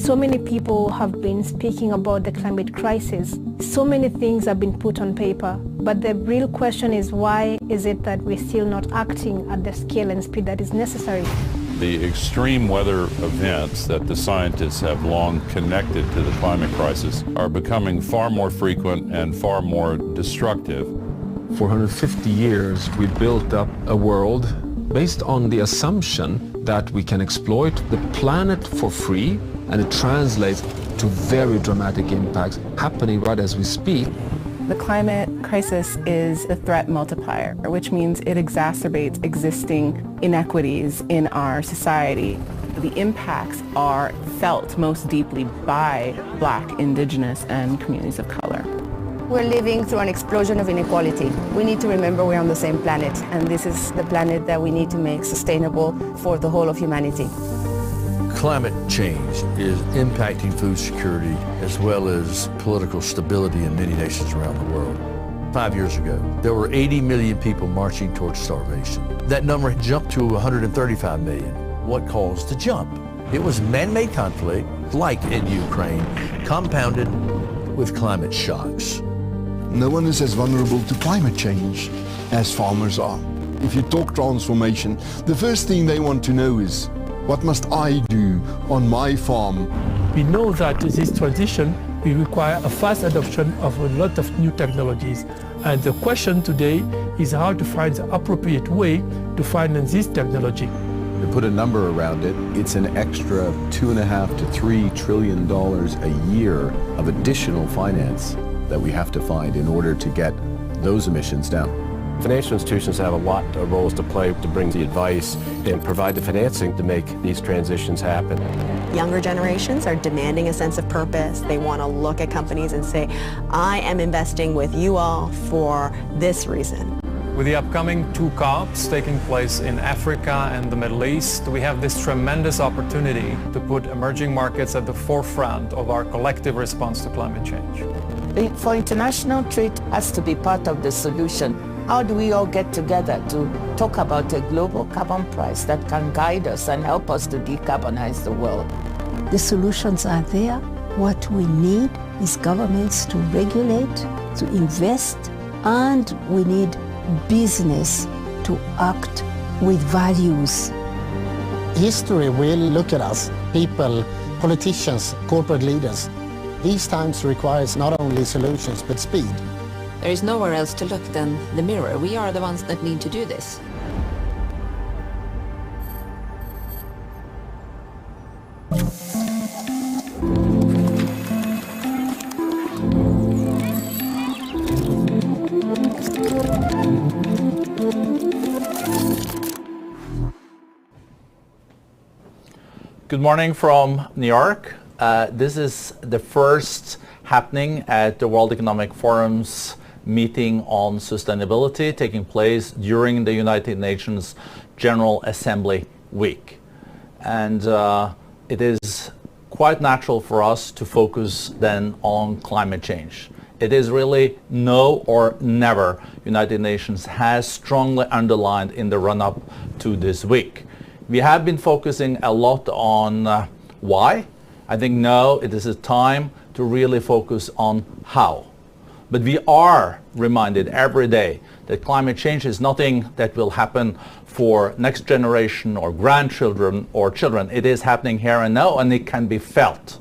So many people have been speaking about the climate crisis. So many things have been put on paper, but the real question is, why is it that we're still not acting at the scale and speed that is necessary? The extreme weather events that the scientists have long connected to the climate crisis are becoming far more frequent and far more destructive. For 150 years, we built up a world based on the assumption that we can exploit the planet for free, and it translates to very dramatic impacts happening right as we speak. The climate crisis is a threat multiplier, which means it exacerbates existing inequities in our society. The impacts are felt most deeply by Black, Indigenous, and communities of color. We're living through an explosion of inequality. We need to remember we're on the same planet, and this is the planet that we need to make sustainable for the whole of humanity. Climate change is impacting food security as well as political stability in many nations around the world. 5 years ago, there were 80 million people marching towards starvation. That number jumped to 135 million. What caused the jump? It was man-made conflict, like in Ukraine, compounded with climate shocks. No one is as vulnerable to climate change as farmers are. If you talk transformation, the first thing they want to know is, what must I do on my farm? We know that this transition will require a fast adoption of a lot of new technologies. And the question today is how to find the appropriate way to finance this technology. To put a number around it, it's an extra $2.5 to $3 trillion a year of additional finance that we have to find in order to get those emissions down. Financial institutions have a lot of roles to play to bring the advice and provide the financing to make these transitions happen. Younger generations are demanding a sense of purpose. They want to look at companies and say, I am investing with you all for this reason. With the upcoming 2 COPs taking place in Africa and the Middle East, we have this tremendous opportunity to put emerging markets at the forefront of our collective response to climate change. For international trade has to be part of the solution. How do we all get together to talk about a global carbon price that can guide us and help us to decarbonize the world? The solutions are there. What we need is governments to regulate, to invest, and we need business to act with values. History will look at us, people, politicians, corporate leaders. These times requires not only solutions but speed. There is nowhere else to look than the mirror. We are the ones that need to do this. Good morning from New York. This is the first happening at the World Economic Forum's meeting on sustainability taking place during the United Nations General Assembly week. And it is quite natural for us to focus then on climate change. It is really no or never, United Nations has strongly underlined in the run-up to this week. We have been focusing a lot on why. I think now it is a time to really focus on how. But we are reminded every day that climate change is nothing that will happen for next generation or grandchildren or children. It is happening here and now, and it can be felt.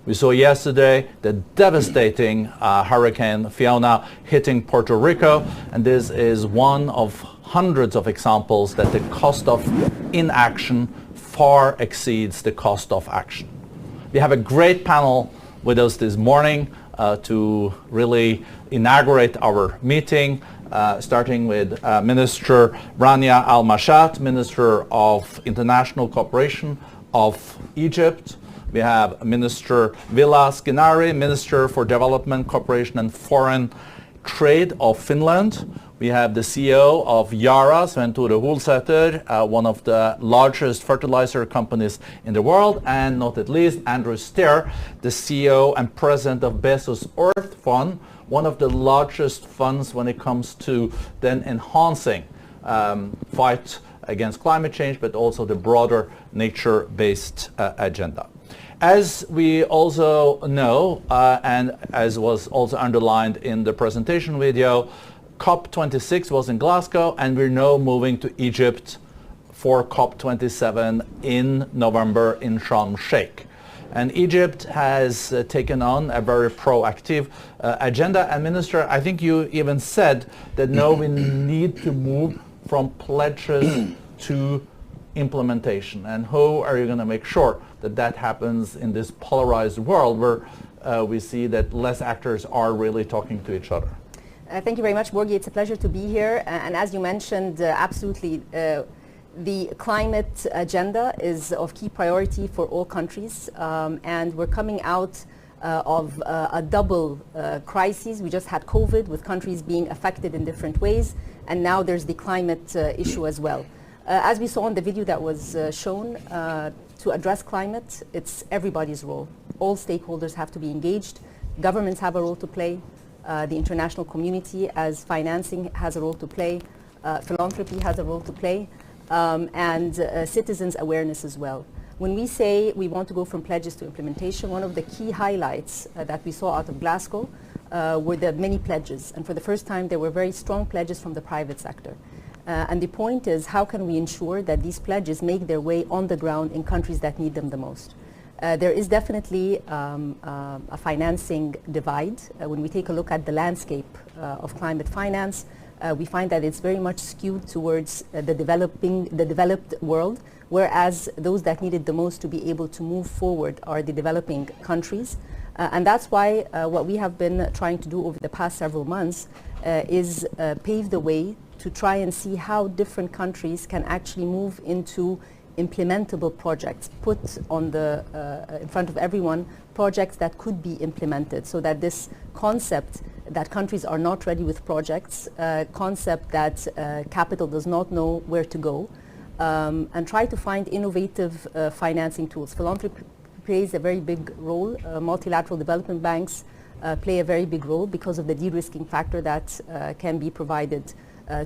We saw yesterday the devastating Hurricane Fiona hitting Puerto Rico, and this is one of hundreds of examples that the cost of inaction far exceeds the cost of action. We have a great panel with us this morning to really inaugurate our meeting, starting with Minister Rania Al-Mashat, Minister of International Cooperation of Egypt. We have Minister Villa Skinari, Minister for Development, Cooperation and Foreign Trade of Finland. We have the CEO of Yara, Sven Tore Holsæter, one of the largest fertilizer companies in the world, and not at least Andrew Steer, the CEO and president of Bezos Earth Fund, one of the largest funds when it comes to then enhancing fight against climate change, but also the broader nature-based agenda. As we also know, and as was also underlined in the presentation video, COP26 was in Glasgow, and we're now moving to Egypt for COP27 in November in Sharm el-Sheikh. And Egypt has taken on a very proactive agenda. And Minister, I think you even said that no, we need to move from pledges to implementation. And how are you going to make sure that that happens in this polarized world where we see that less actors are really talking to each other? Thank you very much, Borgi. It's a pleasure to be here. And as you mentioned, absolutely, the climate agenda is of key priority for all countries. And we're coming out of a double crisis. We just had COVID, with countries being affected in different ways. And now there's the climate issue as well. As we saw in the video that was shown, to address climate, it's everybody's role. All stakeholders have to be engaged. Governments have a role to play. The international community, as financing, has a role to play. Philanthropy has a role to play. And citizens' awareness as well. When we say we want to go from pledges to implementation, one of the key highlights that we saw out of Glasgow were the many pledges. And for the first time, there were very strong pledges from the private sector. And the point is, how can we ensure that these pledges make their way on the ground in countries that need them the most? There is definitely a financing divide. When we take a look at the landscape of climate finance, we find that it's very much skewed towards the developed world, whereas those that need it the most to be able to move forward are the developing countries. And that's why what we have been trying to do over the past several months is pave the way to try and see how different countries can actually move into implementable projects, put on the in front of everyone projects that could be implemented, so that this concept that countries are not ready with projects, concept that capital does not know where to go, and try to find innovative financing tools. Philanthropy plays a very big role. Multilateral development banks play a very big role because of the de-risking factor that can be provided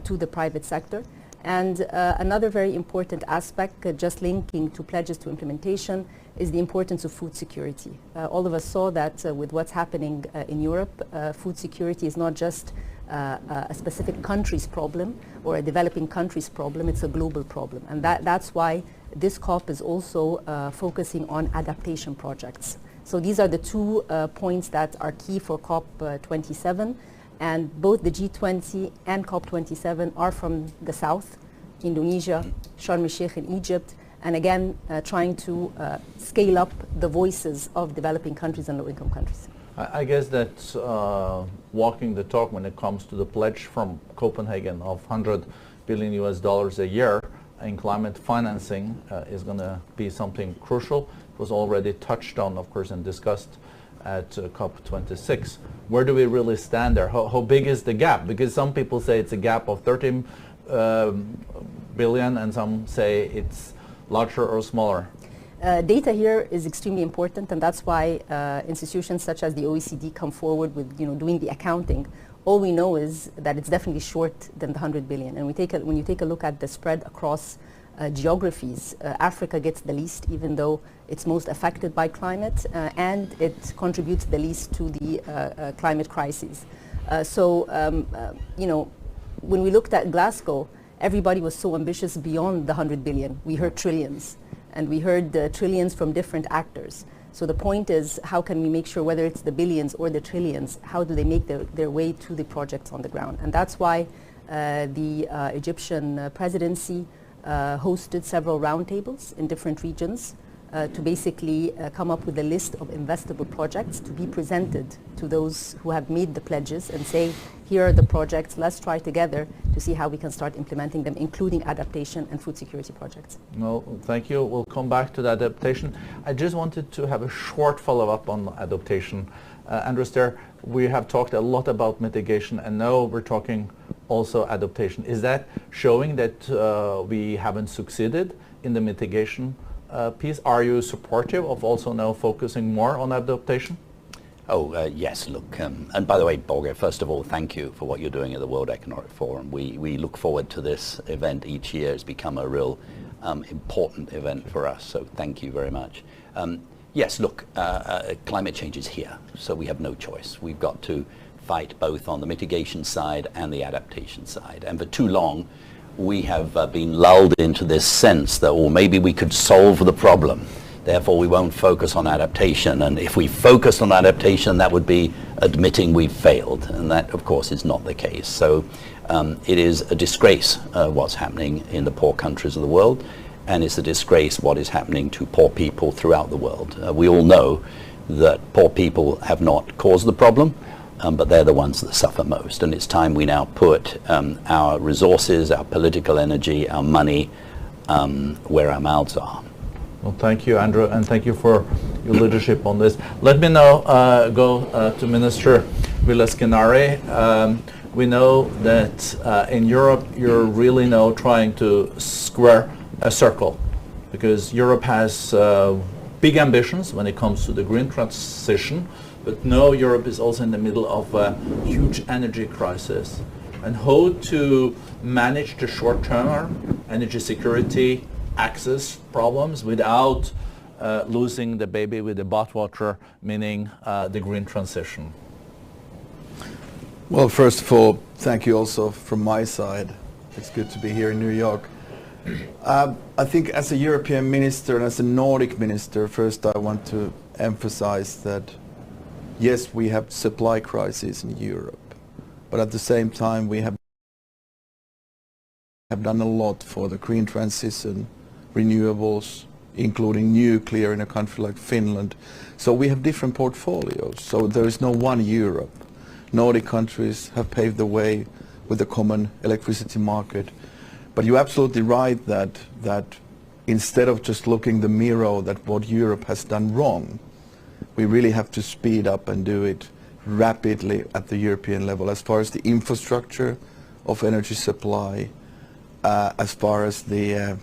to the private sector. And another very important aspect, just linking to pledges to implementation, is the importance of food security. All of us saw that with what's happening in Europe, food security is not just a specific country's problem or a developing country's problem, it's a global problem. And that's why this COP is also focusing on adaptation projects. So these are the two points that are key for COP27. And both the G20 and COP27 are from the south, Indonesia, Sharm el-Sheikh in Egypt, and again, trying to scale up the voices of developing countries and low-income countries. I guess that's walking the talk when it comes to the pledge from Copenhagen of $100 billion a year in climate financing is going to be something crucial. It was already touched on, of course, and discussed at COP26. Where do we really stand there? How big is the gap? Because some people say it's a gap of 13 billion and some say it's larger or smaller. Data here is extremely important, and that's why institutions such as the OECD come forward with doing the accounting. All we know is that it's definitely short than the 100 billion. And when you take a look at the spread across geographies, Africa gets the least, even though it's most affected by climate, and it contributes the least to the climate crisis. When we looked at Glasgow, everybody was so ambitious beyond the 100 billion. We heard trillions, and we heard trillions from different actors. So the point is, how can we make sure, whether it's the billions or the trillions, how do they make their way to the projects on the ground? And that's why the Egyptian presidency hosted several roundtables in different regions to basically come up with a list of investable projects to be presented to those who have made the pledges and say, here are the projects, let's try together to see how we can start implementing them, including adaptation and food security projects. No, thank you. We'll come back to the adaptation. I just wanted to have a short follow-up on adaptation. Andres, we have talked a lot about mitigation, and now we're talking also adaptation. Is that showing that we haven't succeeded in the mitigation piece? Are you supportive of also now focusing more on adaptation? Yes, look, and by the way, Borge, first of all, thank you for what you're doing at the World Economic Forum. We look forward to this event each year. It's become a real important event for us, so thank you very much. Yes, look, climate change is here, so we have no choice. We've got to fight both on the mitigation side and the adaptation side. And for too long, we have been lulled into this sense that, well, maybe we could solve the problem. Therefore, we won't focus on adaptation. And if we focused on adaptation, that would be admitting we've failed. And that, of course, is not the case. So it is a disgrace what's happening in the poor countries of the world. And it's a disgrace what is happening to poor people throughout the world. We all know that poor people have not caused the problem, but they're the ones that suffer most. And it's time we now put our resources, our political energy, our money where our mouths are. Well, thank you, Andrew, and thank you for your leadership on this. Let me now go to Minister Vilas-Skenari. We know that in Europe you're really now trying to square a circle, because Europe has big ambitions when it comes to the green transition, but now Europe is also in the middle of a huge energy crisis. And how to manage the short-term energy security access problems without losing the baby with the bathwater, meaning the green transition? Well, first of all, thank you also from my side. It's good to be here in New York. I think as a European minister and as a Nordic minister, first I want to emphasize that yes, we have supply crises in Europe, but at the same time we have done a lot for the green transition, renewables, including nuclear in a country like Finland. So we have different portfolios. So there is no one Europe. Nordic countries have paved the way with the common electricity market. But you're absolutely right that instead of just looking the mirror that what Europe has done wrong, we really have to speed up and do it rapidly at the European level as far as the infrastructure of energy supply, as far as the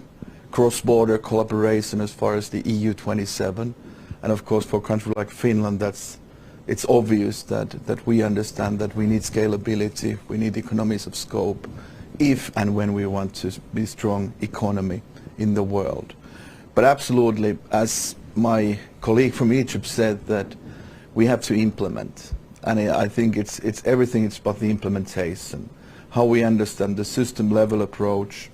cross-border collaboration, as far as the EU 27, and of course for a country like Finland, it's obvious that we understand that we need scalability, we need economies of scope, if and when we want to be a strong economy in the world. But absolutely, as my colleague from Egypt said, that we have to implement. And I think it's everything, it's about the implementation, how we understand the system level approach.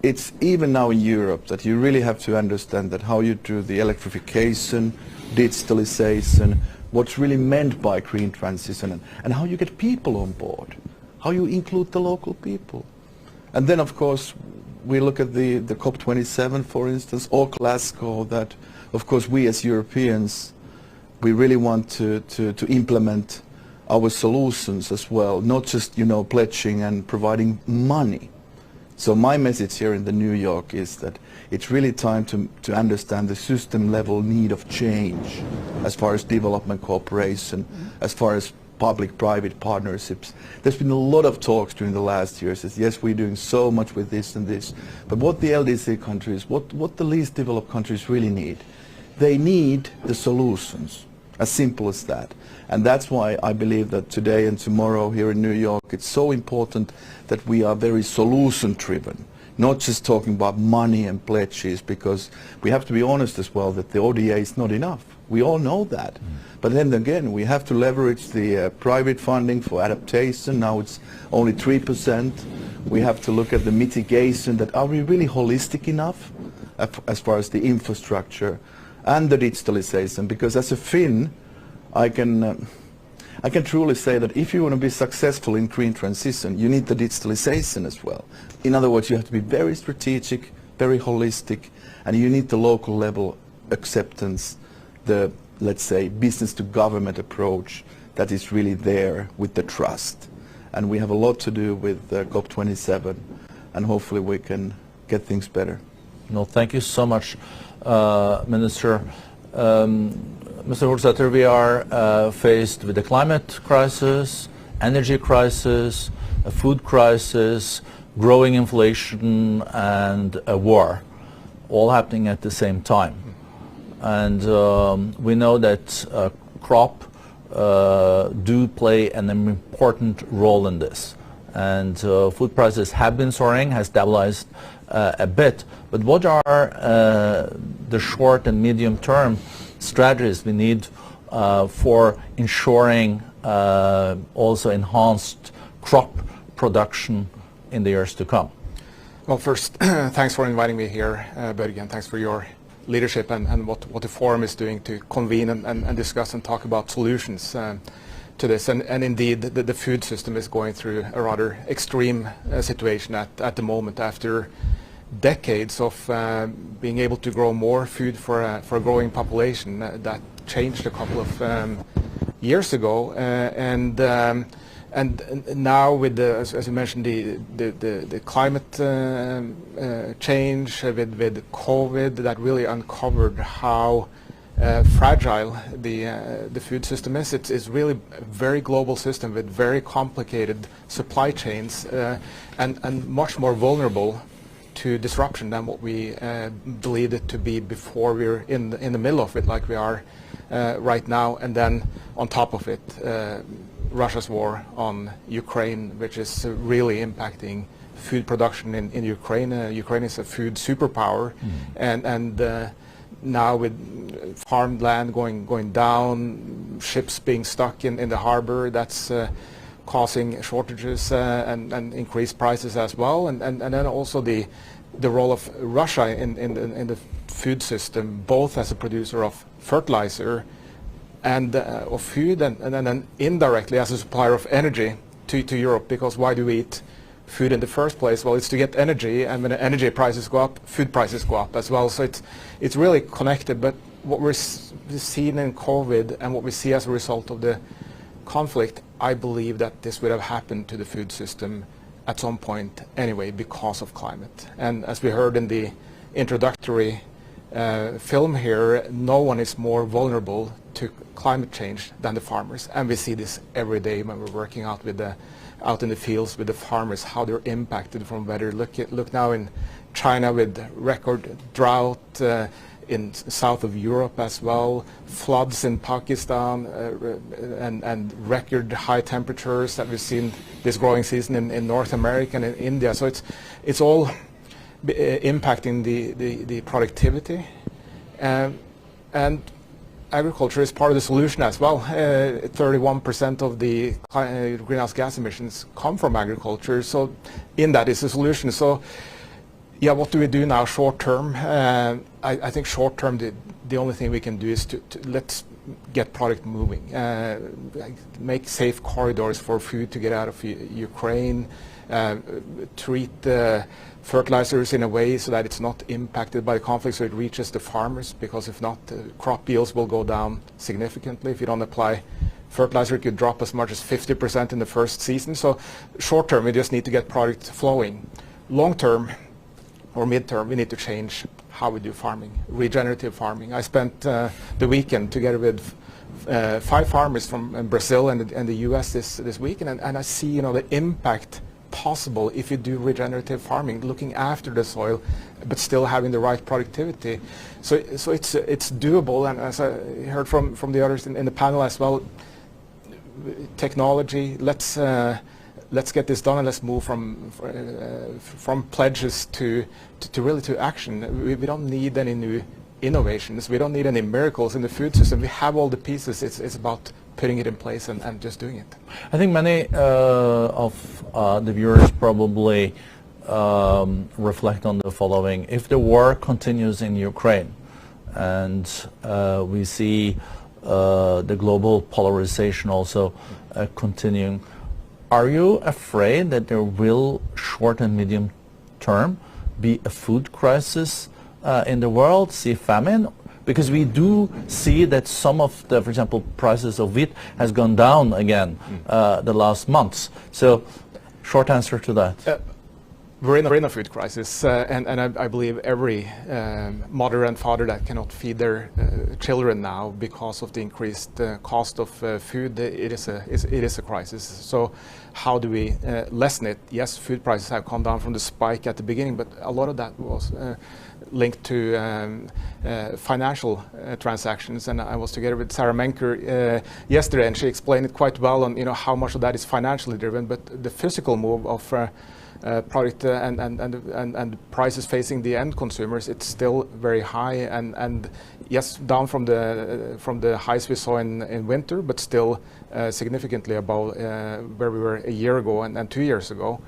It's even now in Europe that you really have to understand that how you do the electrification, digitalization, what's really meant by green transition, and how you get people on board, how you include the local people. And then, of course, we look at the COP27, for instance, or Glasgow, that, of course, we as Europeans, we really want to implement our solutions as well, not just, pledging and providing money. So my message here in the New York is that it's really time to understand the system level need of change as far as development cooperation, as far as public-private partnerships. There's been a lot of talks during the last years that yes, we're doing so much with this and this, but what the LDC countries, what the least developed countries really need, they need the solutions, as simple as that. And that's why I believe that today and tomorrow here in New York, it's so important that we are very solution-driven, not just talking about money and pledges, because we have to be honest as well that the ODA is not enough. We all know that. But then again, we have to leverage the private funding for adaptation. Now it's only 3%. We have to look at the mitigation, that are we really holistic enough as far as the infrastructure and the digitalization? Because as a Finn, I can truly say that if you want to be successful in green transition, you need the digitalization as well. In other words, you have to be very strategic, very holistic, and you need the local level acceptance, the, let's say, business to government approach that is really there with the trust. And we have a lot to do with COP27, and hopefully we can get things better. No, thank you so much, Minister. Mr. Horsæter, we are faced with a climate crisis, energy crisis, a food crisis, growing inflation, and a war, all happening at the same time. And we know that crop do play an important role in this. And food prices have been soaring, has stabilized a bit. But what are the short and medium term strategies we need for ensuring also enhanced crop production in the years to come? Well, first, thanks for inviting me here, Børge, thanks for your leadership and what the forum is doing to convene and discuss and talk about solutions to this. And indeed, the food system is going through a rather extreme situation at the moment, after decades of being able to grow more food for a growing population. That changed a couple of years ago, and now with as you mentioned, the climate change with COVID, that really uncovered how fragile the food system is. It's really a very global system with very complicated supply chains and much more vulnerable to disruption than what we believed it to be before we were in the middle of it, like we are right now. And then on top of it, Russia's war on Ukraine, which is really impacting food production in Ukraine. Ukraine is a food superpower, and now with farmed land going down, ships being stuck in the harbor, that's causing shortages and increased prices as well. And then also the role of Russia in the food system, both as a producer of fertilizer and of food, and then indirectly as a supplier of energy to Europe. Because why do we eat food in the first place? Well, it's to get energy, and when the energy prices go up, food prices go up as well. So it's really connected. But what we're seeing in COVID and what we see as a result of the conflict, I believe that this would have happened to the food system at some point anyway, because of climate. And as we heard in the introductory film here, no one is more vulnerable to climate change than the farmers. And we see this every day when we're working out in the fields with the farmers, how they're impacted from weather. Look now in China with record drought, in south of Europe as well, floods in Pakistan, and record high temperatures that we've seen this growing season in North America and in India. So it's all impacting the productivity, and agriculture is part of the solution as well. 31% of the greenhouse gas emissions come from agriculture, so in that is a solution. So yeah, what do we do now short term? I think short term the only thing we can do is to let's get product moving, make safe corridors for food to get out of Ukraine, treat fertilizers in a way so that it's not impacted by the conflict, so it reaches the farmers, because if not, crop yields will go down significantly. If you don't apply fertilizer, it could drop as much as 50% in the first season. So short term, we just need to get product flowing. Long term or mid term, we need to change how we do farming, regenerative farming. I spent the weekend together with 5 farmers from Brazil and the US this weekend, and I see the impact possible if you do regenerative farming, looking after the soil but still having the right productivity. So it's doable, and as I heard from the others in the panel as well, technology, let's get this done, and let's move from pledges to really to action. We don't need any new innovations, we don't need any miracles in the food system. We have all the pieces. It's about putting it in place and just doing it. I think many of the viewers probably reflect on the following. If the war continues in Ukraine and we see the global polarization also continuing, are you afraid that there will, short and medium term, be a food crisis in the world, see famine? Because we do see that some of the, for example, prices of wheat has gone down again the last months. So, short answer to that. We're in a food crisis, and I believe every mother and father that cannot feed their children now because of the increased cost of food, it is a crisis. So how do we lessen it? Yes, food prices have come down from the spike at the beginning, but a lot of that was linked to financial transactions. And I was together with Sarah Menker yesterday, and she explained it quite well on how much of that is financially driven, but the physical move of product and prices facing the end consumers, it's still very high, and yes, down from the highs we saw in winter, but still significantly above where we were a year ago and 2 years ago.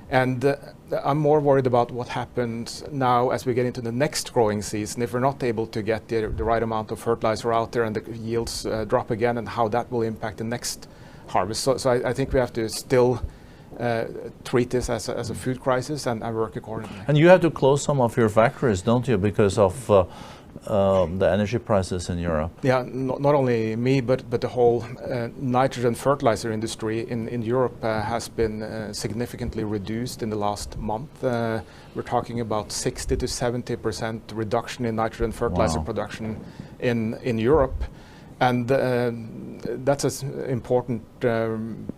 And I'm more worried about what happens now as we get into the next growing season, if we're not able to get the right amount of fertilizer out there and the yields drop again, and how that will impact the next harvest. So I think we have to still treat this as a food crisis and work accordingly. And you have to close some of your factories, don't you, because of the energy prices in Europe? Yeah, not only me, but the whole nitrogen fertilizer industry in Europe has been significantly reduced in the last month. We're talking about 60 to 70% reduction in nitrogen fertilizer production in Europe. And that's an important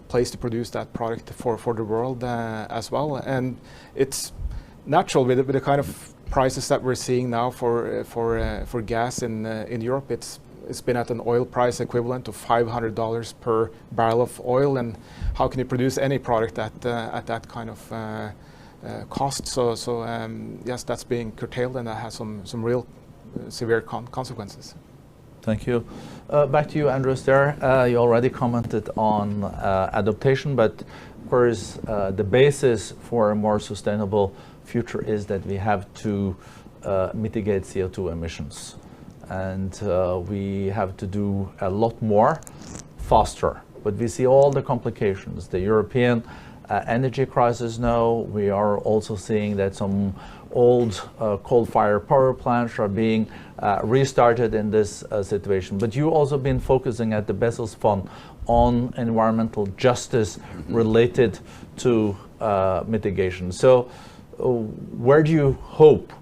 place to produce that product for the world as well. And it's natural with the kind of prices that we're seeing now for gas in Europe. It's been at an oil price equivalent of $500 per barrel of oil, and how can you produce any product at that kind of cost? So yes, that's being curtailed, and that has some real severe consequences. Thank you. Back to you, Andres. There, you already commented on adaptation, but of course, the basis for a more sustainable future is that we have to mitigate CO2 emissions, and we have to do a lot more faster. But we see all the complications. The European energy crisis now. We are also seeing that some old coal-fired power plants are being restarted in this situation. But you also been focusing at the Bezos Fund on environmental justice related to mitigation. So where do you hope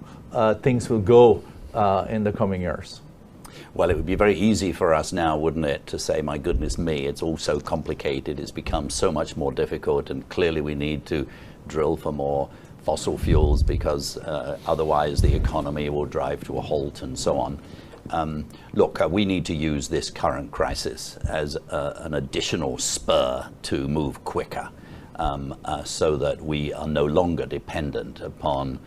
things will go in the coming years? Well, it would be very easy for us now, wouldn't it, to say, my goodness me, it's all so complicated, it's become so much more difficult, and clearly we need to drill for more fossil fuels because otherwise the economy will drive to a halt and so on. Look, we need to use this current crisis as an additional spur to move quicker so that we are no longer dependent upon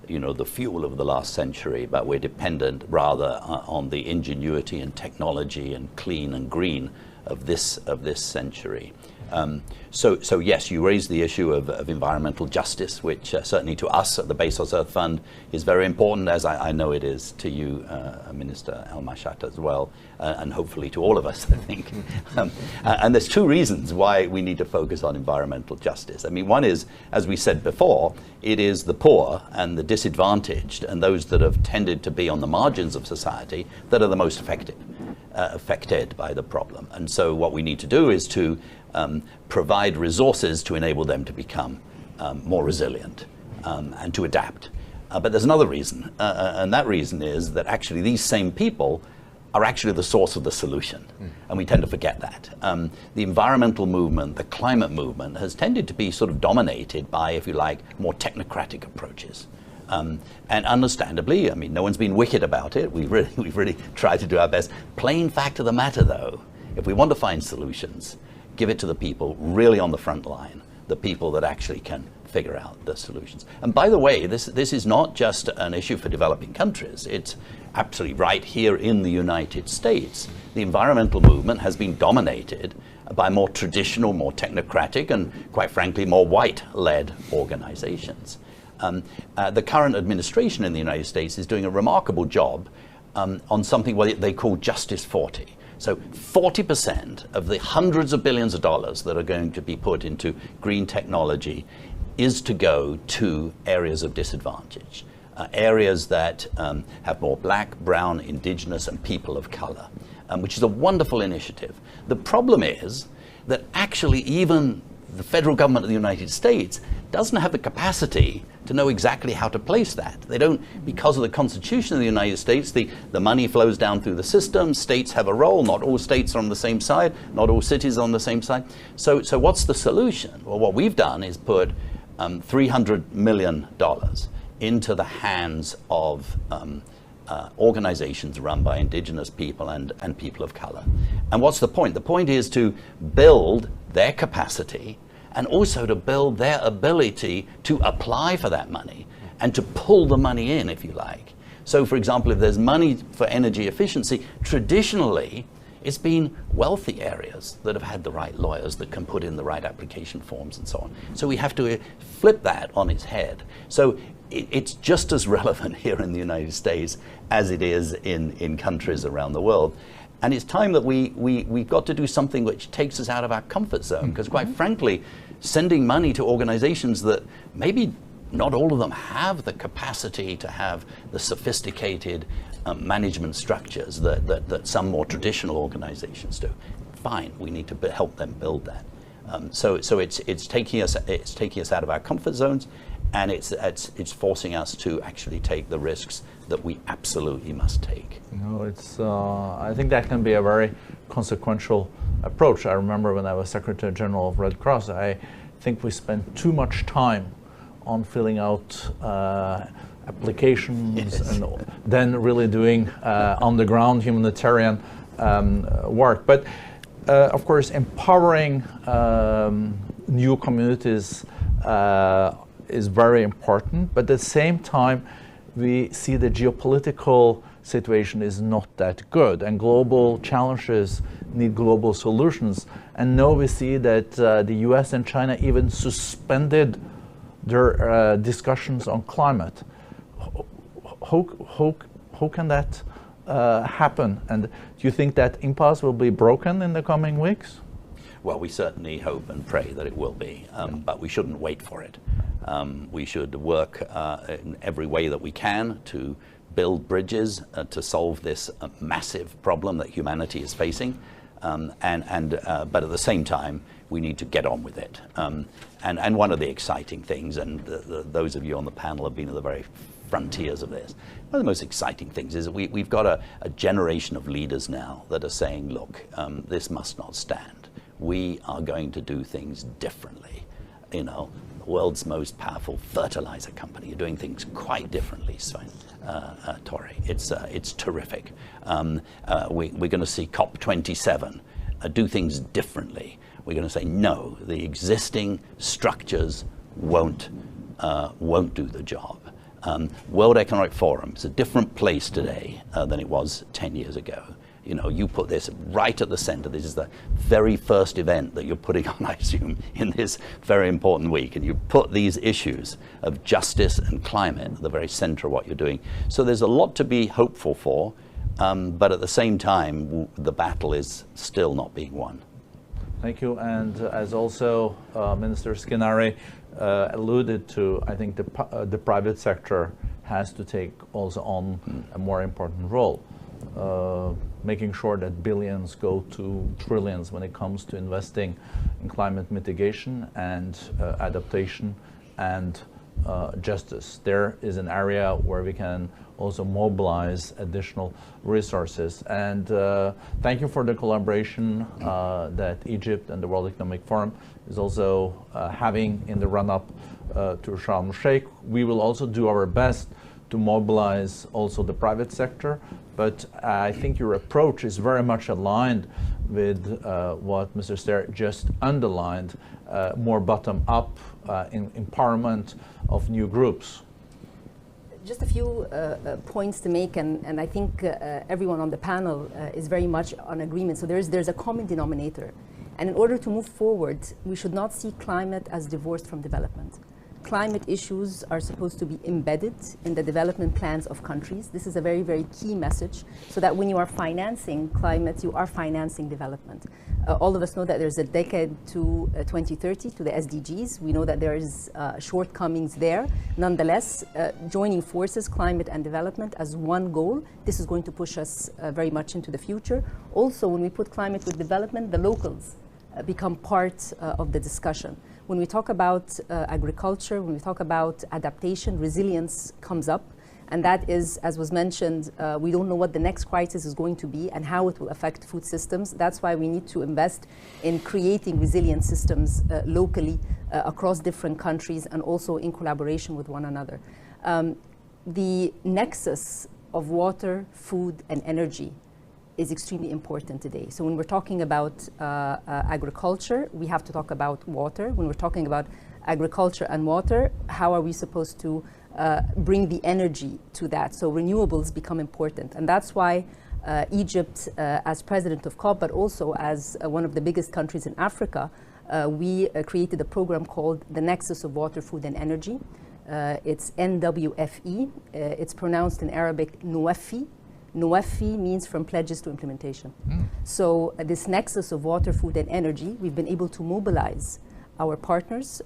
the fuel of the last century, but we're dependent rather on the ingenuity and technology and clean and green of this century. So yes, you raised the issue of environmental justice, which certainly to us at the Bezos Earth Fund is very important, as I know it is to you, Minister Al-Mashat, as well, and hopefully to all of us, I think. And there's two reasons why we need to focus on environmental justice. I mean, one is, as we said before, it is the poor and the disadvantaged and those that have tended to be on the margins of society that are the most affected by the problem. And so what we need to do is to provide resources to enable them to become more resilient and to adapt. But there's another reason, and that reason is that actually these same people are actually the source of the solution, and we tend to forget that. The environmental movement, the climate movement, has tended to be sort of dominated by, if you like, more technocratic approaches. And understandably, I mean, no one's been wicked about it. We've really tried to do our best. Plain fact of the matter, though, if we want to find solutions, give it to the people really on the front line, the people that actually can figure out the solutions. And by the way, this is not just an issue for developing countries. It's absolutely right here in the United States. The environmental movement has been dominated by more traditional, more technocratic, and quite frankly, more white-led organizations. The current administration in the United States is doing a remarkable job on something what they call Justice 40. So 40% of the hundreds of billions of dollars that are going to be put into green technology is to go to areas of disadvantage, areas that have more black, brown, indigenous, and people of color, which is a wonderful initiative. The problem is that actually even the federal government of the United States doesn't have the capacity to know exactly how to place that. They don't, because of the Constitution of the United States, the money flows down through the system, states have a role, not all states are on the same side, not all cities are on the same side. So what's the solution? Well, what we've done is put $300 million into the hands of organizations run by indigenous people and people of color. And what's the point? The point is to build their capacity and also to build their ability to apply for that money and to pull the money in, if you like, So for example, if there's money for energy efficiency, traditionally it's been wealthy areas that have had the right lawyers that can put in the right application forms and so on. So we have to flip that on its head. So it's just as relevant here in the United States as it is in countries around the world. And it's time that we've got to do something which takes us out of our comfort zone, because quite frankly, sending money to organizations that maybe not all of them have the capacity to have the sophisticated management structures that some more traditional organizations do. Fine, we need to help them build that. So it's taking us out of our comfort zones, and it's forcing us to actually take the risks that we absolutely must take. No, I think that can be a very consequential approach. I remember when I was Secretary General of Red Cross, I think we spent too much time on filling out applications, yes, and then really doing on-the-ground humanitarian work. But of course, empowering new communities is very important, but at the same time, we see the geopolitical situation is not that good, and global challenges need global solutions. And now we see that the US and China even suspended their discussions on climate. How can that happen? And do you think that impasse will be broken in the coming weeks? Well, we certainly hope and pray that it will be, but we shouldn't wait for it. We should work in every way that we can to build bridges to solve this massive problem that humanity is facing. But at the same time, we need to get on with it. And one of the exciting things, and those of you on the panel have been at the very frontiers of this, one of the most exciting things is that we've got a generation of leaders now that are saying, look, this must not stand. We are going to do things differently. You know, the world's most powerful fertilizer company, you're doing things quite differently, Svein. Tori, it's terrific. We're going to see COP27 do things differently. We're going to say no, the existing structures won't do the job. World Economic Forum is a different place today than it was 10 years ago. You know, you put this right at the center. This is the very first event that you're putting on, I assume, in this very important week. And you put these issues of justice and climate at the very center of what you're doing. So there's a lot to be hopeful for, but at the same time, the battle is still not being won. Thank you. And as also Minister Skinnari alluded to, I think the private sector has to take also on a more important role. Making sure that billions go to trillions when it comes to investing in climate mitigation and adaptation and justice. There is an area where we can also mobilize additional resources. And thank you for the collaboration that Egypt and the World Economic Forum is also having in the run-up to Sharm el-Sheikh. We will also do our best to mobilize also the private sector, but I think your approach is very much aligned with what Mr. Stair just underlined, more bottom-up empowerment of new groups. Just a few points to make, and I think everyone on the panel is very much on agreement. So there's a common denominator. And in order to move forward, we should not see climate as divorced from development. Climate issues are supposed to be embedded in the development plans of countries. This is a very, very key message, so that when you are financing climate, you are financing development. All of us know that there's a decade to 2030 to the SDGs. We know that there is shortcomings there. Nonetheless, joining forces, climate and development as one goal, this is going to push us very much into the future. Also, when we put climate with development, the locals become part of the discussion. When we talk about agriculture, when we talk about adaptation, resilience comes up. And that is, as was mentioned, we don't know what the next crisis is going to be and how it will affect food systems. That's why we need to invest in creating resilient systems locally across different countries and also in collaboration with one another. The nexus of water, food, and energy is extremely important today. So when we're talking about agriculture, we have to talk about water. When we're talking about agriculture and water, how are we supposed to bring the energy to that? So renewables become important. And that's why Egypt, as president of COP, but also as one of the biggest countries in Africa, we created a program called the Nexus of Water, Food and Energy. It's NWFE. It's pronounced in Arabic Nuwafi. Nuwafi means from pledges to implementation. So this nexus of water, food and energy, we've been able to mobilize our partners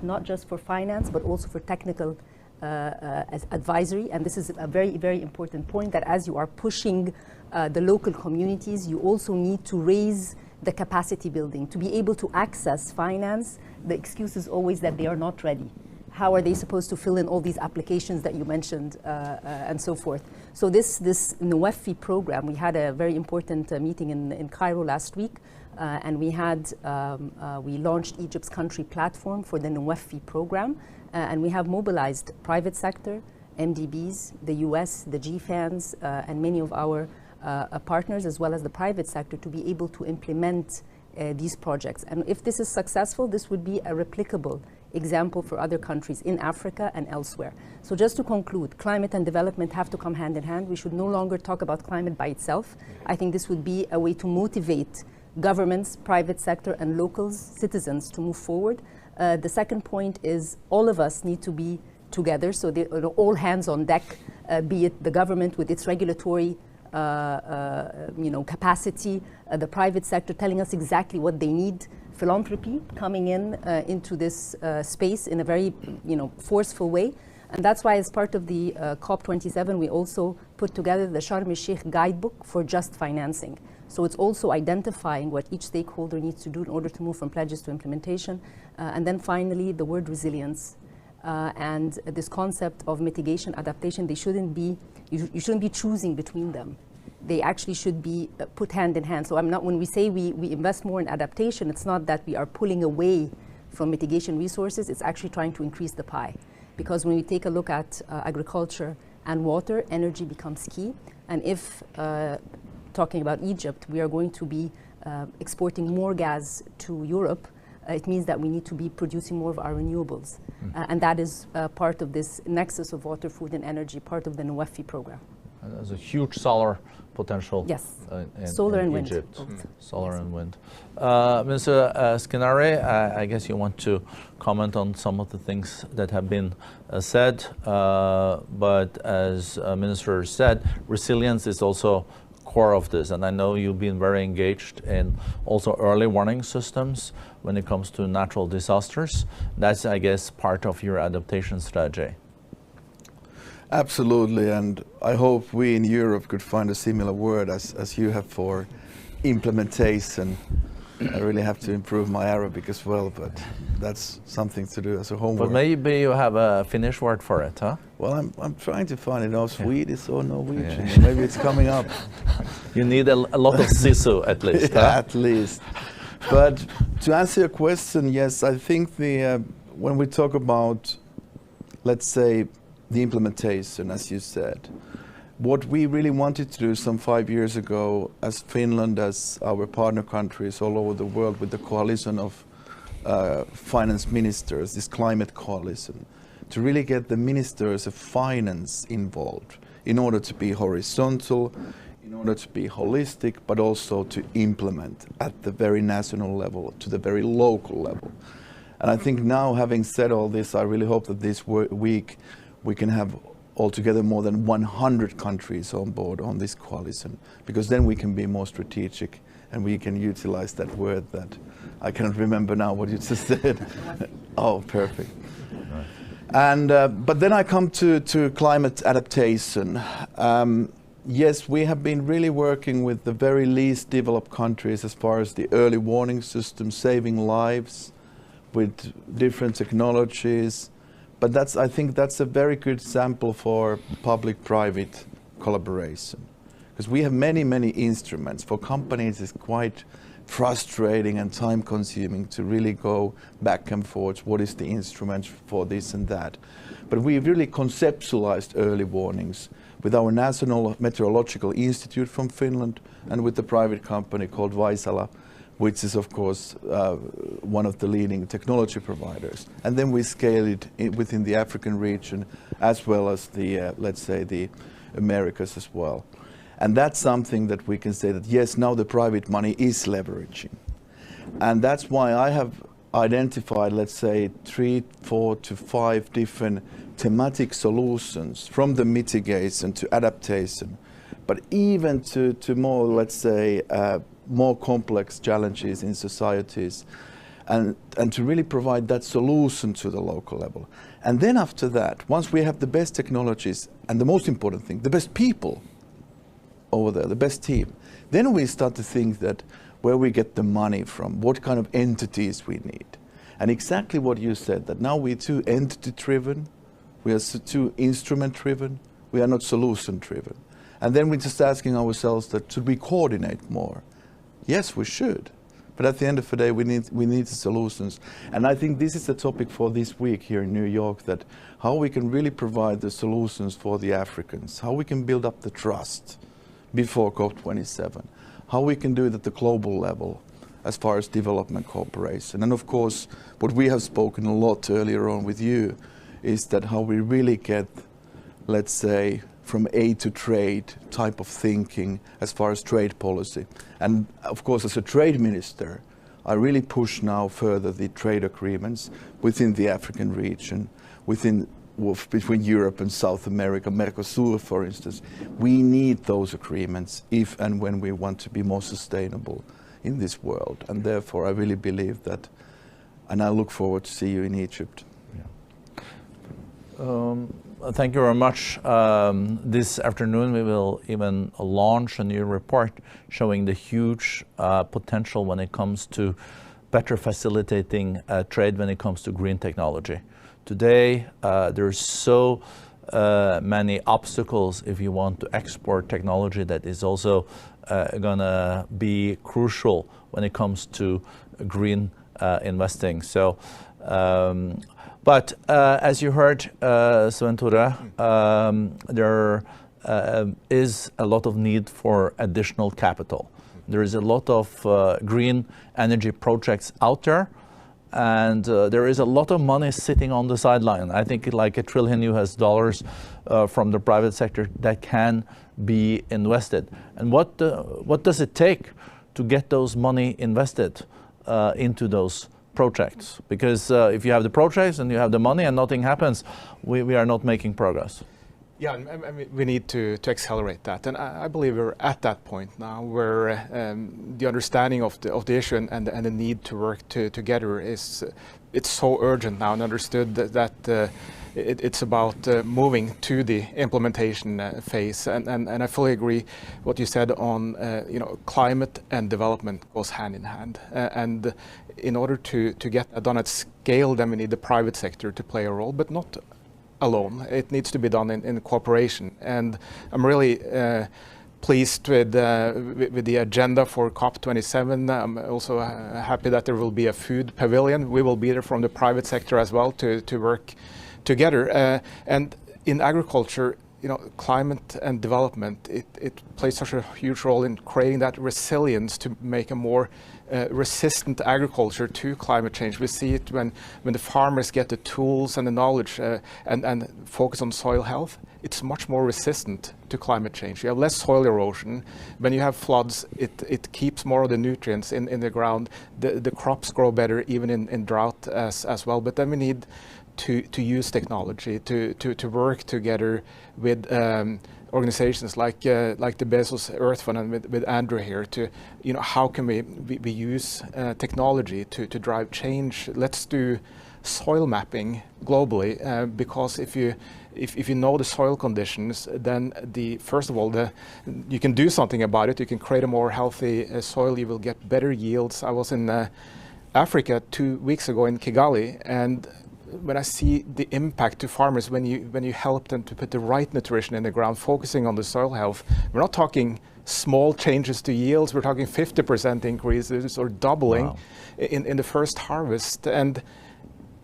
not just for finance, but also for technical as advisory. And this is a very, very important point, that as you are pushing the local communities, you also need to raise the capacity building. To be able to access finance, the excuse is always that they are not ready. How are they supposed to fill in all these applications that you mentioned and so forth? So this NWFI program, we had a very important meeting in Cairo last week, and we launched Egypt's country platform for the NWFI program, and we have mobilized private sector, MDBs, the US, the GFANs, and many of our partners, as well as the private sector, to be able to implement these projects. And if this is successful, this would be a replicable example for other countries in Africa and elsewhere. So just to conclude, climate and development have to come hand in hand. We should no longer talk about climate by itself. I think this would be a way to motivate governments, private sector, and local citizens to move forward. The second point is all of us need to be together, so all hands on deck, be it the government with its regulatory capacity, the private sector telling us exactly what they need, philanthropy coming into this space in a very forceful way. And that's why, as part of the COP27, we also put together the Sharm el-Sheikh guidebook for just financing. So it's also identifying what each stakeholder needs to do in order to move from pledges to implementation. And then finally, the word resilience and this concept of mitigation, adaptation, you shouldn't be choosing between them. They actually should be put hand in hand. So when we say we invest more in adaptation, it's not that we are pulling away from mitigation resources, it's actually trying to increase the pie. Because when we take a look at agriculture and water, energy becomes key. And if, talking about Egypt, we are going to be exporting more gas to Europe, it means that we need to be producing more of our renewables. And that is part of this nexus of water, food and energy, part of the NWFI program. And there's a huge solar potential in Egypt. Wind. Solar and wind. Mr. Skinare, I guess you want to comment on some of the things that have been said, but as Minister said, resilience is also core of this, and I know you've been very engaged in also early warning systems when it comes to natural disasters. That's, I guess, part of your adaptation strategy. Absolutely, and I hope we in Europe could find a similar word as you have for implementation. I really have to improve my Arabic as well, but that's something to do as a homework. But maybe you have a Finnish word for it, huh? Well, I'm trying to find it, Swedish or Norwegian. Yeah. Maybe it's coming up. You need a lot of sisu at least. Yeah, at least. But to answer your question, yes, I think when we talk about, let's say, the implementation, as you said, what we really wanted to do some 5 years ago, as Finland, as our partner countries all over the world, with the coalition of finance ministers, this climate coalition, to really get the ministers of finance involved in order to be horizontal, in order to be holistic, but also to implement at the very national level, to the very local level. And I think now, having said all this, I really hope that this week we can have altogether more than 100 countries on board on this coalition, because then we can be more strategic and we can utilize that word that I cannot remember now what you just said. Oh, perfect. And but then I come to climate adaptation. Yes, we have been really working with the very least developed countries as far as the early warning system, saving lives with different technologies. But I think that's a very good sample for public-private collaboration. Because we have many, many instruments. For companies, it's quite frustrating and time-consuming to really go back and forth. What is the instrument for this and that? But we've really conceptualized early warnings with our National Meteorological Institute from Finland and with the private company called Vaisala, which is of course one of the leading technology providers. And then we scale it within the African region as well as the, let's say, the Americas as well. And that's something that we can say that yes, now the private money is leveraging. And that's why I have identified, let's say, 3, 4 to 5 different thematic solutions, from the mitigation to adaptation, but even to more, let's say, more complex challenges in societies, and to really provide that solution to the local level. And then after that, once we have the best technologies, and the most important thing, the best people over there, the best team, then we start to think that where we get the money from, what kind of entities we need. And exactly what you said, that now we're too entity-driven, we are too instrument-driven, we are not solution-driven. And then we're just asking ourselves that should we coordinate more? Yes, we should. But at the end of the day, we need the solutions. And I think this is the topic for this week here in New York, that how we can really provide the solutions for the Africans, how we can build up the trust before COP27, how we can do it at the global level as far as development cooperation. And of course, what we have spoken a lot earlier on with you is that how we really get, let's say, from aid to trade type of thinking as far as trade policy. And of course, as a trade minister, I really push now further the trade agreements within the African region, between Europe and South America, Mercosur, for instance. We need those agreements if and when we want to be more sustainable in this world. And therefore, I really believe that, and I look forward to see you in Egypt. Thank you very much. This afternoon we will even launch a new report showing the huge potential when it comes to better facilitating trade when it comes to green technology. Today there's so many obstacles if you want to export technology that is also going to be crucial when it comes to green investing. So. But as you heard, Svein Tore, there is a lot of need for additional capital. There is a lot of green energy projects out there, and there is a lot of money sitting on the sideline. I think like $1 trillion US from the private sector that can be invested. And what does it take to get those money invested into those projects? Because if you have the projects and you have the money and nothing happens, we are not making progress. Yeah, I mean, we need to accelerate that, and I believe we're at that point now where the understanding of the issue and the need to work together is it's so urgent now, and understood that it's about moving to the implementation phase, and I fully agree what you said on climate and development goes hand in hand, and in order to get that done at scale, then we need the private sector to play a role, but not alone. It needs to be done in cooperation, and I'm really pleased with the agenda for COP27. I'm also happy that there will be a food pavilion. We will be there from the private sector as well to work together. And in agriculture, climate and development, it plays such a huge role in creating that resilience to make a more resistant agriculture to climate change. We see it when the farmers get the tools and the knowledge and focus on soil health. It's much more resistant to climate change. You have less soil erosion. When you have floods, it keeps more of the nutrients in the ground. The crops grow better even in drought as well. But then we need to use technology to work together with organizations like the Bezos Earth Fund and with Andrew here to, how can we use technology to drive change? Let's do soil mapping globally, because if you know the soil conditions, then first of all you can do something about it. You can create a more healthy soil. You will get better yields. I was in Africa 2 weeks ago in Kigali, and when I see the impact to farmers when you help them to put the right nutrition in the ground, focusing on the soil health, we're not talking small changes to yields. We're talking 50% increases or doubling in the first harvest. And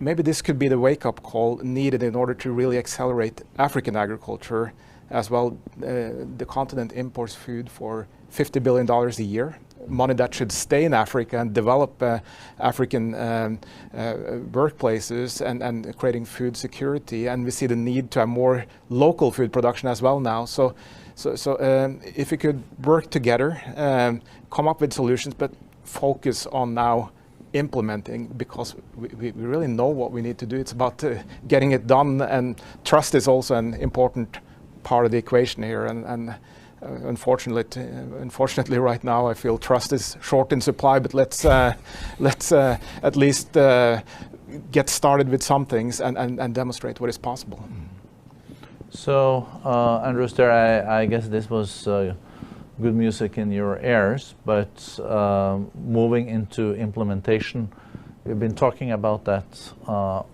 maybe this could be the wake-up call needed in order to really accelerate African agriculture as well. The continent imports food for $50 billion a year. money that should stay in Africa and develop African workplaces and creating food security. And we see the need to have more local food production as well now. So if we could work together, come up with solutions, but focus on now implementing, because we really know what we need to do. It's about getting it done, and trust is also an important part of the equation here. And unfortunately, right now, I feel trust is short in supply. But let's at least get started with some things and demonstrate what is possible. So, Andrew Stair, I guess this was good music in your ears, but moving into implementation, we've been talking about that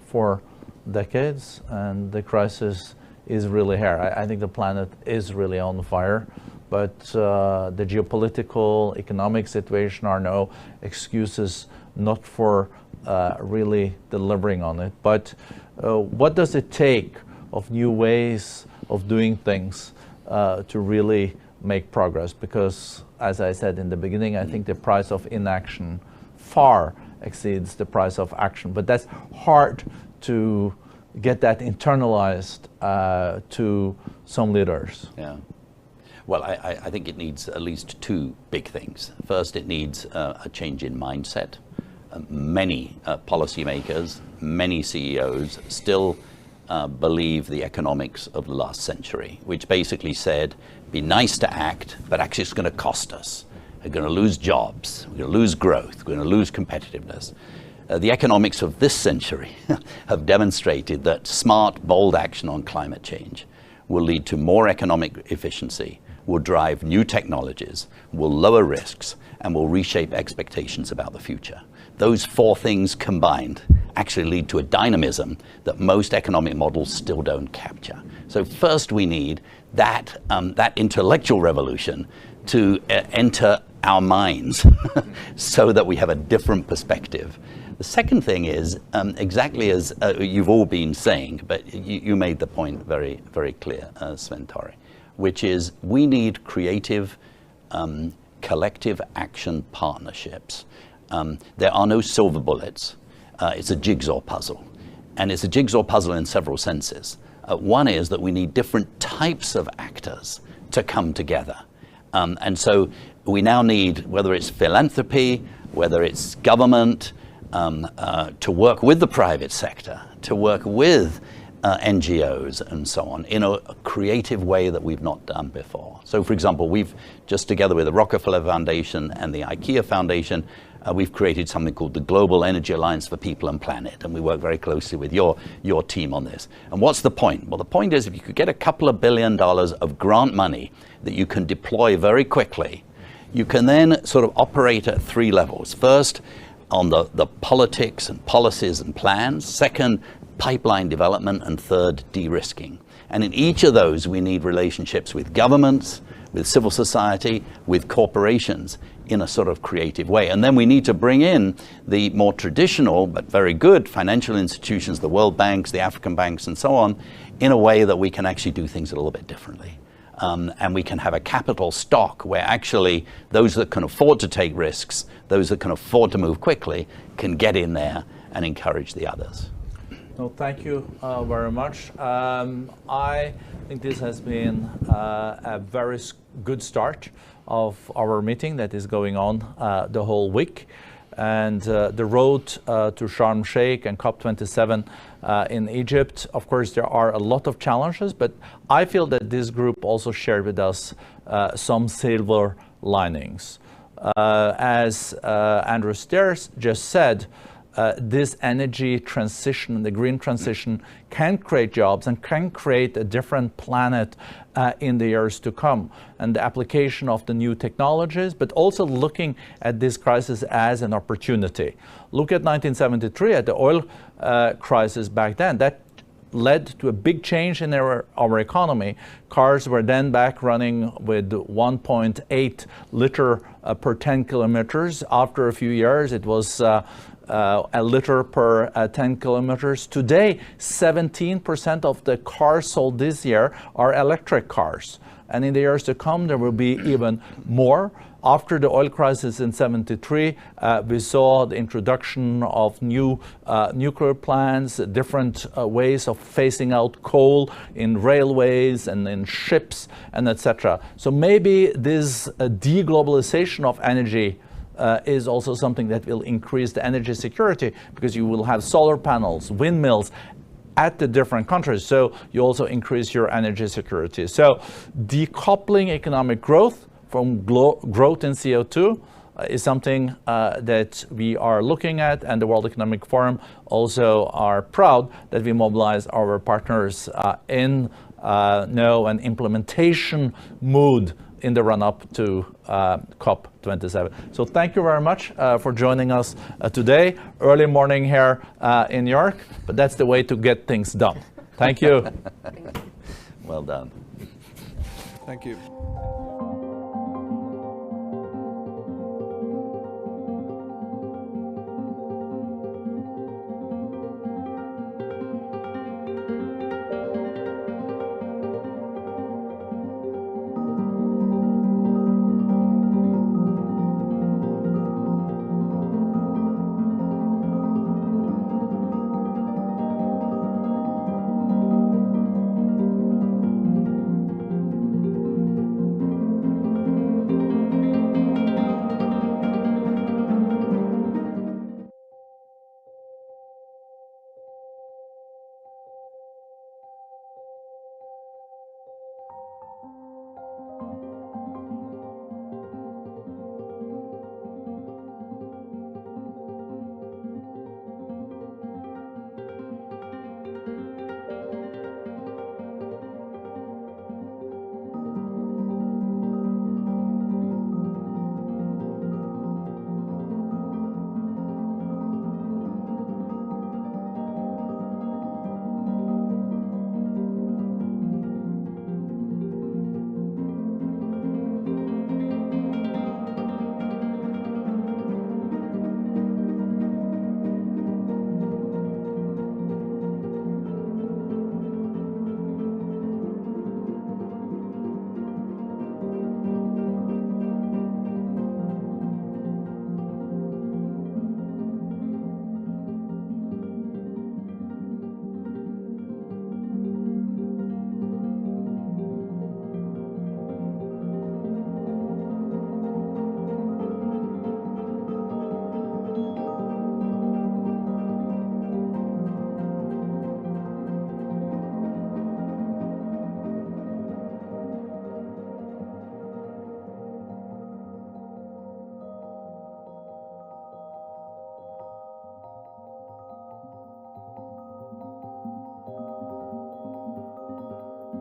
for decades, and the crisis is really here. I think the planet is really on fire, but the geopolitical, economic situation are no excuses not for really delivering on it. But what does it take of new ways of doing things to really make progress? Because, as I said in the beginning, I think the price of inaction far exceeds the price of action. But that's hard to get that internalized to some leaders. Yeah. Well, I think it needs at least two big things. First, it needs a change in mindset. Many policymakers, many CEOs still believe the economics of the last century, which basically said, be nice to act, but actually it's going to cost us. We're going to lose jobs, we're going to lose growth, we're going to lose competitiveness. The economics of this century have demonstrated that smart, bold action on climate change will lead to more economic efficiency, will drive new technologies, will lower risks, and will reshape expectations about the future. Those four things combined actually lead to a dynamism that most economic models still don't capture. So first we need that intellectual revolution to enter our minds so that we have a different perspective. The second thing is, exactly as you've all been saying, but you made the point very, very clear, Sven Torre, which is we need creative, collective action partnerships. There are no silver bullets. It's a jigsaw puzzle. And it's a jigsaw puzzle in several senses. One is that we need different types of actors to come together. And so we now need, whether it's philanthropy, whether it's government, to work with the private sector, to work with NGOs and so on in a creative way that we've not done before. So for example, we've just together with the Rockefeller Foundation and the IKEA Foundation, we've created something called the Global Energy Alliance for People and Planet, and we work very closely with your team on this. And what's the point? Well, the point is if you could get a couple of $1 billion of grant money that you can deploy very quickly, you can then sort of operate at three levels. First, on the politics and policies and plans. Second, pipeline development. And third, de-risking. And in each of those, we need relationships with governments, with civil society, with corporations in a sort of creative way. And then we need to bring in the more traditional but very good financial institutions, the World Banks, the African banks, and so on, in a way that we can actually do things a little bit differently. And we can have a capital stock where actually those that can afford to take risks, those that can afford to move quickly, can get in there and encourage the others. No, thank you very much. I think this has been a very good start of our meeting that is going on the whole week. And the road to Sharm el-Sheikh and COP27 in Egypt, of course, there are a lot of challenges, but I feel that this group also shared with us some silver linings. As Andrew Stair just said, this energy transition, the green transition, can create jobs and can create a different planet in the years to come. And the application of the new technologies, but also looking at this crisis as an opportunity. Look at 1973, at the oil crisis back then. That led to a big change in our economy. Cars were then back running with 1.8 liter per 10 kilometers. After a few years, it was a liter per 10 kilometers. Today, 17% of the cars sold this year are electric cars. And in the years to come, there will be even more. After the oil crisis in '73, we saw the introduction of new nuclear plants, different ways of phasing out coal in railways and in ships and etc. So maybe this deglobalization of energy is also something that will increase the energy security, because you will have solar panels, windmills at the different countries, so you also increase your energy security. So decoupling economic growth from growth in CO2 is something that we are looking at, and the World Economic Forum also are proud that we mobilize our partners in an implementation mood in the run-up to COP27. So thank you very much for joining us today. Early morning here in New York, but that's the way to get things done. Thank you. Well done. Thank you.